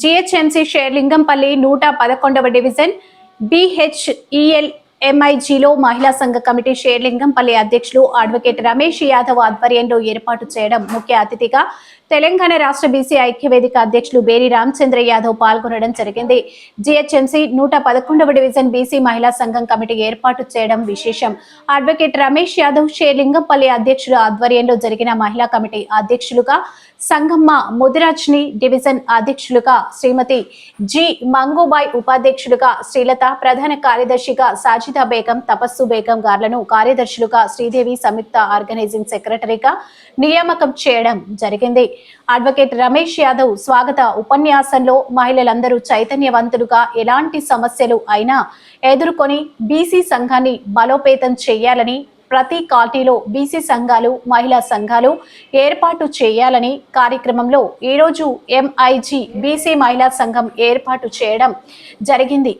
GHMC Serilingampally 111వ division BHEL ఎంఐజీలో మహిళా సంఘ committee Serilingampally అధ్యక్షులు అడ్వకేట్ రమేష్ యాదవ్ ఆధ్వర్యంలో ఏర్పాటు చేయడం, ముఖ్య అతిథిగా తెలంగాణ రాష్ట్ర బీసీ ఐక్యవేదిక అధ్యక్షులు బేరి రామచంద్ర యాదవ్ పాల్గొనడం జరిగింది. జిహెచ్ఎంసీ 111వ డివిజన్ బీసీ మహిళా సంఘం కమిటీ ఏర్పాటు చేయడం విశేషం. అడ్వకేట్ రమేష్ యాదవ్ షేర్లింగంపల్లి అధ్యక్షుల ఆధ్వర్యంలో జరిగిన మహిళా కమిటీ అధ్యక్షులుగా సంగమ్మ ముదిరాజ్ని, డివిజన్ అధ్యక్షులుగా శ్రీమతి జి మంగుబాయ్, ఉపాధ్యక్షులుగా శ్రీలత, ప్రధాన కార్యదర్శిగా సాజిదా బేగం, తపస్సు బేగం గార్లను కార్యదర్శులుగా శ్రీదేవి, సంయుక్త ఆర్గనైజింగ్ సెక్రటరీగా నియామకం చేయడం జరిగింది. అడ్వకేట్ రమేష్ యాదవ్ స్వాగత ఉపన్యాసంలో మహిళలందరూ చైతన్యవంతులుగా ఎలాంటి సమస్యలు అయినా ఎదుర్కొని బీసీ సంఘాన్ని బలోపేతం చేయాలని, ప్రతి కాలనీలో బీసీ సంఘాలు, మహిళా సంఘాలు ఏర్పాటు చేయాలని కార్యక్రమంలో ఈరోజు ఎంఐజీ బీసీ మహిళా సంఘం ఏర్పాటు చేయడం జరిగింది.